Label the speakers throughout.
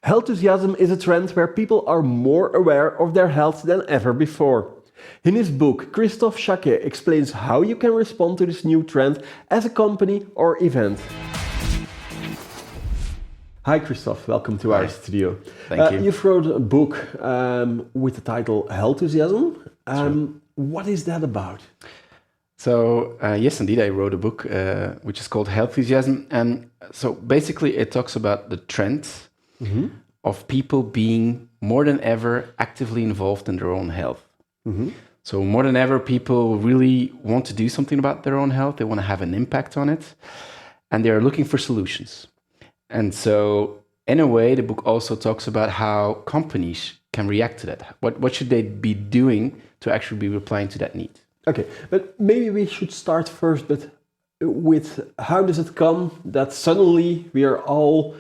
Speaker 1: Healthusiasm is a trend where people are more aware of their health than ever before. In his book, Christophe Jacquet explains how you can respond to this new trend as a company or event. Hi Christophe, welcome to our studio.
Speaker 2: Thank you.
Speaker 1: You've wrote a book with the title Healthusiasm. What is that about?
Speaker 2: So yes, indeed, I wrote a book which is called Healthusiasm. And so basically it talks about the trend of people being more than ever actively involved in their own health. So more than ever, people really want to do something about their own health. They want to have an impact on it. And they are looking for solutions. And so in a way, the book also talks about how companies can react to that. What should they be doing to actually be replying to that need?
Speaker 1: Okay, but maybe we should start first with how does it come that suddenly we are all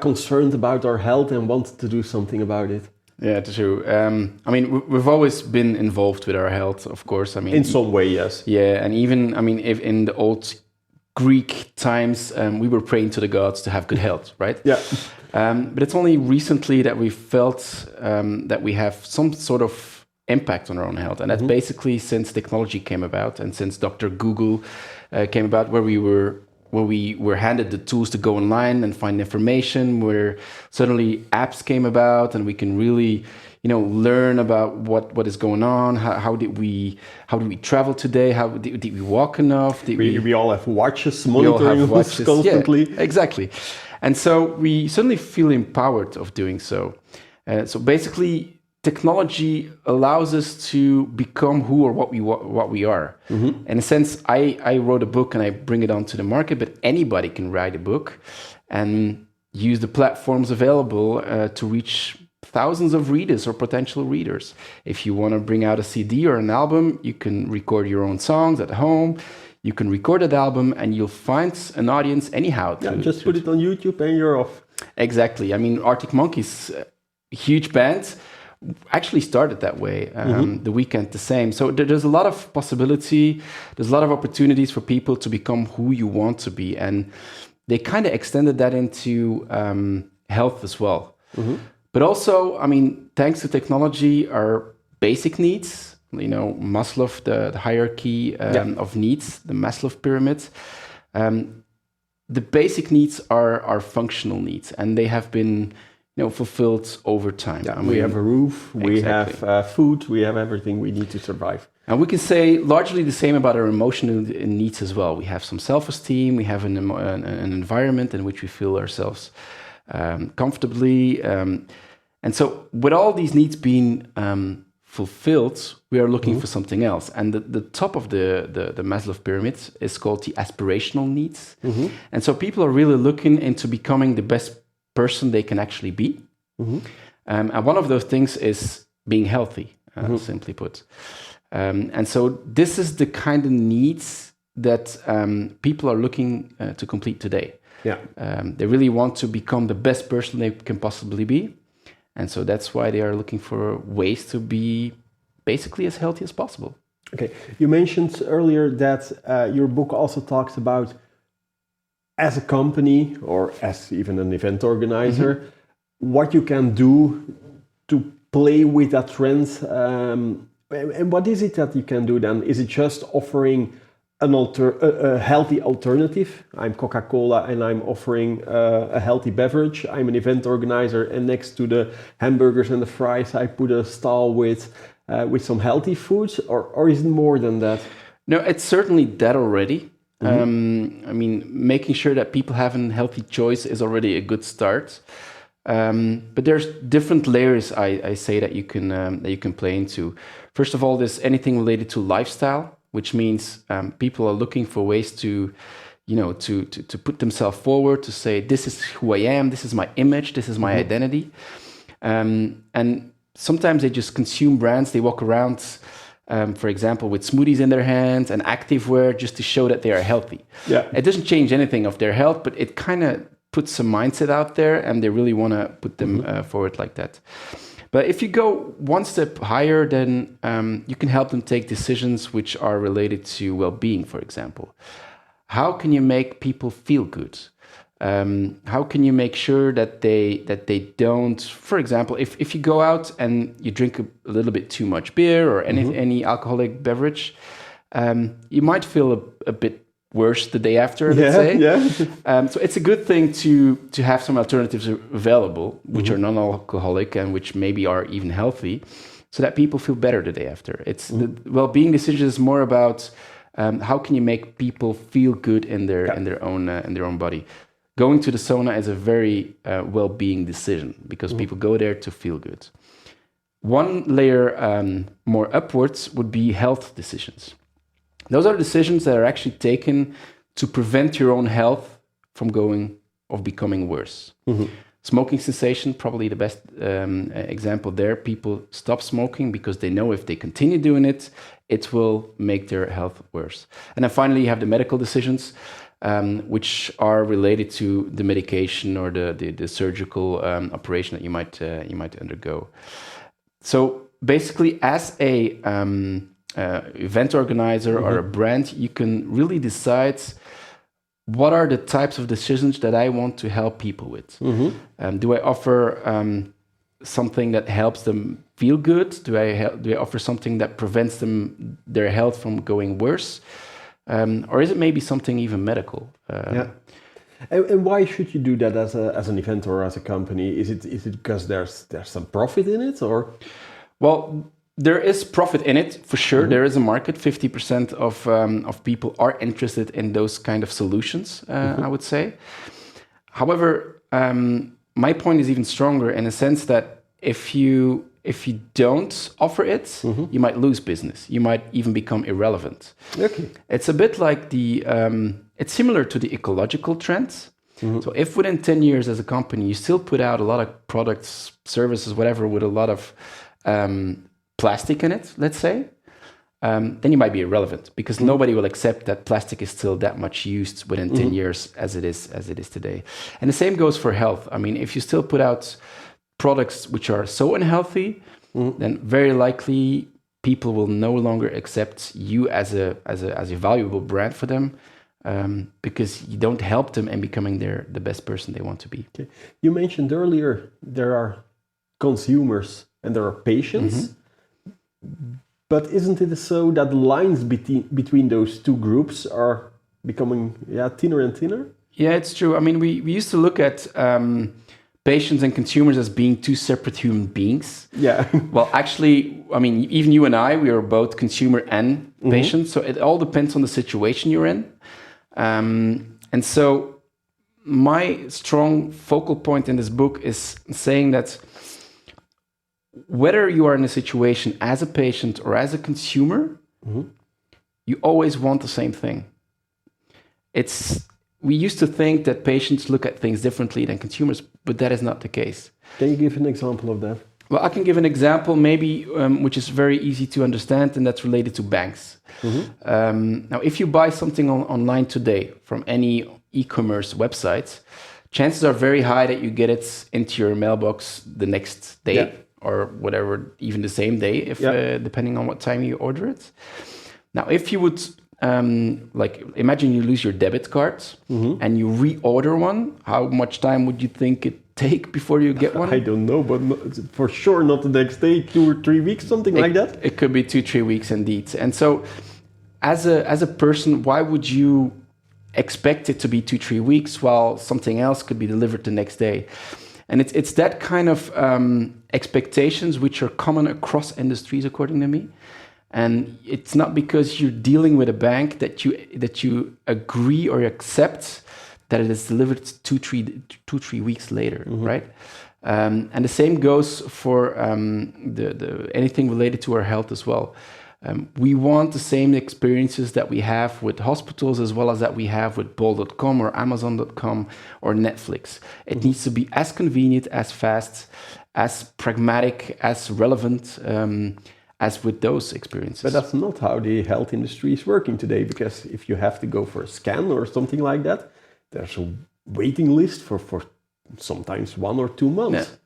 Speaker 1: concerned about our health and want to do something about it?
Speaker 2: Yeah, true. I mean, we've always been involved with our health, of course. I mean,
Speaker 1: in some way, yes.
Speaker 2: Yeah, and even, I mean, if in the old Greek times, we were praying to the gods to have good health, right?
Speaker 1: Yeah.
Speaker 2: But it's only recently that we felt that we have some sort of impact on our own health. And that's basically since technology came about and since Dr. Google came about, where we were handed the tools to go online and find information, where suddenly apps came about and we can really, learn about what is going on. How did we travel today? How did we walk enough?
Speaker 1: We all have watches monitoring us constantly.
Speaker 2: Yeah, exactly. And so we suddenly feel empowered of doing so. So basically, technology allows us to become who or what we are. In a sense, I wrote a book and I bring it onto the market, but anybody can write a book and use the platforms available to reach thousands of readers or potential readers. If you want to bring out a CD or an album, you can record your own songs at home. You can record that album and you'll find an audience anyhow.
Speaker 1: Just put it on YouTube and you're off. Exactly.
Speaker 2: I mean, Arctic Monkeys, a huge band, actually started that way. The Weeknd the same. So there's a lot of possibility. There's a lot of opportunities for people to become who you want to be. And they kind of extended that into health as well. But also, I mean, thanks to technology, our basic needs, Maslow, the hierarchy of needs, the Maslow pyramid, the basic needs are functional needs, and they have been fulfilled over time.
Speaker 1: Yeah, we have a roof, we have food, we have everything we need to survive.
Speaker 2: And we can say largely the same about our emotional needs as well. We have some self-esteem, we have an environment in which we feel ourselves comfortably. And so with all these needs being fulfilled, we are looking for something else. And the top of the Maslow pyramid is called the aspirational needs. And so people are really looking into becoming the best person they can actually be. And one of those things is being healthy, simply put. And so this is the kind of needs that people are looking to complete today.
Speaker 1: Yeah.
Speaker 2: They really want to become the best person they can possibly be. And so that's why they are looking for ways to be basically as healthy as possible.
Speaker 1: Okay. You mentioned earlier that your book also talks about, as a company or as even an event organizer, what you can do to play with that trend. And what is it that you can do then? Is it just offering a healthy alternative? I'm Coca-Cola and I'm offering a healthy beverage. I'm an event organizer, and next to the hamburgers and the fries, I put a stall with some healthy foods, or is it more than that?
Speaker 2: No, it's certainly that already. I mean, making sure that people have a healthy choice is already a good start. But there's different layers I say that you can play into. First of all, there's anything related to lifestyle, which means people are looking for ways to put themselves forward, to say, this is who I am, this is my image, this is my identity. And sometimes they just consume brands. They walk around, for example, with smoothies in their hands and activewear just to show that they are healthy. Yeah. It doesn't change anything of their health, but it kind of puts some mindset out there, and they really want to put them forward like that. But if you go one step higher, then you can help them take decisions which are related to well-being, for example. How can you make people feel good? How can you make sure that they don't, for example, if you go out and you drink a little bit too much beer or any alcoholic beverage, you might feel a bit worse the day after, let's say. So it's a good thing to have some alternatives available, which are non-alcoholic and which maybe are even healthy, so that people feel better the day after. It's the well-being decision is more about how can you make people feel good in their own body. Going to the sauna is a very well-being decision because people go there to feel good. One layer more upwards would be health decisions. Those are decisions that are actually taken to prevent your own health from becoming worse. Smoking cessation, probably the best example there. People stop smoking because they know if they continue doing it, it will make their health worse. And then finally, you have the medical decisions, which are related to the medication or the surgical operation that you might undergo. So basically, as a event organizer or a brand, you can really decide what are the types of decisions that I want to help people with. Do I offer something that helps them feel good? Do I offer something that prevents their health from going worse? Or is it maybe something even medical?
Speaker 1: And why should you do that as an event or as a company? Is it because there's some profit in it, or?
Speaker 2: Well, there is profit in it for sure. There is a market. 50% of people are interested in those kind of solutions. I would say. However, my point is even stronger in the sense that if you don't offer it, you might lose business. You might even become irrelevant.
Speaker 1: Okay.
Speaker 2: It's a bit like it's similar to the ecological trends. So if within 10 years as a company, you still put out a lot of products, services, whatever, with a lot of plastic in it, let's say, then you might be irrelevant because nobody will accept that plastic is still that much used within 10 years as it is today. And the same goes for health. I mean, if you still put out products which are so unhealthy, then very likely people will no longer accept you as a valuable brand for them, because you don't help them in becoming the best person they want to be.
Speaker 1: Okay. You mentioned earlier there are consumers and there are patients, but isn't it so that the lines between those two groups are becoming thinner and thinner?
Speaker 2: Yeah, it's true. I mean, we used to look at patients and consumers as being two separate human beings.
Speaker 1: Yeah.
Speaker 2: Well, actually, I mean, even you and I, we are both consumer and patient. So it all depends on the situation you're in. And so my strong focal point in this book is saying that whether you are in a situation as a patient or as a consumer, you always want the same thing. We used to think that patients look at things differently than consumers, but that is not the case.
Speaker 1: Can you give an example of that?
Speaker 2: Well, I can give an example maybe which is very easy to understand, and that's related to banks. Now, if you buy something online today from any e-commerce website, chances are very high that you get it into your mailbox the next day or whatever, even the same day, if depending on what time you order it. Now, if you would imagine you lose your debit card and you reorder one, how much time would you think it take before you get one?
Speaker 1: I don't know, but for sure not the next day, 2 or 3 weeks, something like that.
Speaker 2: It could be 2-3 weeks indeed. And so as a person, why would you expect it to be 2-3 weeks while something else could be delivered the next day? And it's that kind of expectations which are common across industries, according to me. And it's not because you're dealing with a bank that you agree or accept that it is delivered 2-3 weeks later, right? And the same goes for the anything related to our health as well. We want the same experiences that we have with hospitals as well as that we have with Bol.com or Amazon.com or Netflix. It needs to be as convenient, as fast, as pragmatic, as relevant as with those experiences.
Speaker 1: But that's not how the health industry is working today, because if you have to go for a scan or something like that, there's a waiting list for sometimes 1 or 2 months.
Speaker 2: Yeah,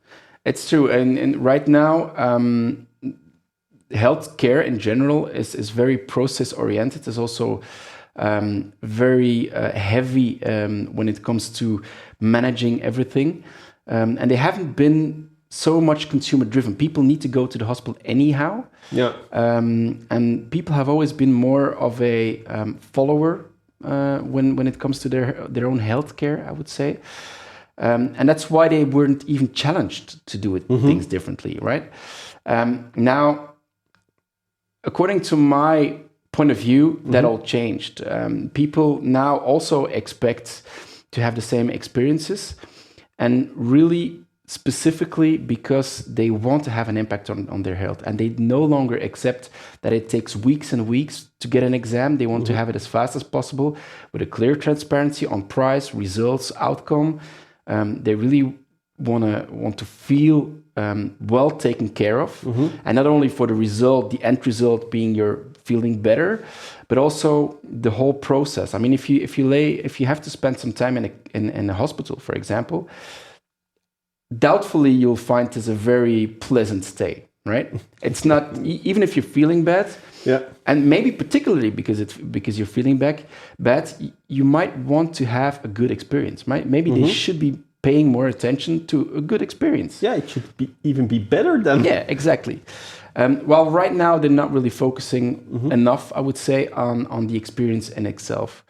Speaker 2: it's true. And right now, healthcare in general is very process oriented. There's also very heavy when it comes to managing everything. And they haven't been so much consumer driven. People need to go to the hospital anyhow.
Speaker 1: Yeah.
Speaker 2: And people have always been more of a follower when it comes to their own healthcare, I would say. And that's why they weren't even challenged to do things differently, right? Now, according to my point of view, that all changed. People now also expect to have the same experiences, and really specifically because they want to have an impact on their health, and they no longer accept that it takes weeks and weeks to get an exam. They want to have it as fast as possible with a clear transparency on price, results, outcome. They really want to feel well taken care of, and not only for the result, the end result being you're feeling better, but also the whole process. I mean, if you have to spend some time in a hospital, for example, doubtfully you'll find this a very pleasant stay, right? It's not even if you're feeling bad.
Speaker 1: Yeah.
Speaker 2: And maybe particularly because you're feeling bad, you might want to have a good experience, right? Maybe they should be paying more attention to a good experience.
Speaker 1: Yeah, it should even be better than...
Speaker 2: Yeah, exactly. Well, right now they're not really focusing enough, I would say, on the experience in itself.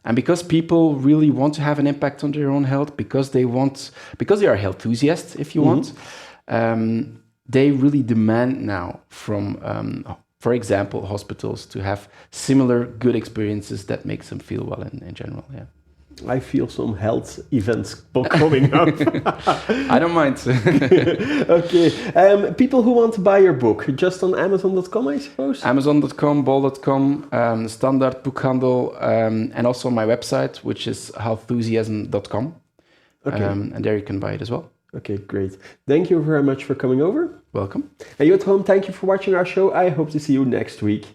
Speaker 2: And because people really want to have an impact on their own health, because they are health enthusiasts, if you want, they really demand now from, for example, hospitals to have similar good experiences that makes them feel well in general. Yeah.
Speaker 1: I feel some health events coming up.
Speaker 2: I don't mind.
Speaker 1: Okay. People who want to buy your book, just on Amazon.com, I suppose?
Speaker 2: Amazon.com, bol.com, Standard Boekhandel, and also my website, which is Healthusiasm.com.
Speaker 1: Okay.
Speaker 2: And there you can buy it as well.
Speaker 1: Okay, great. Thank you very much for coming over.
Speaker 2: Welcome.
Speaker 1: And you at home, thank you for watching our show. I hope to see you next week.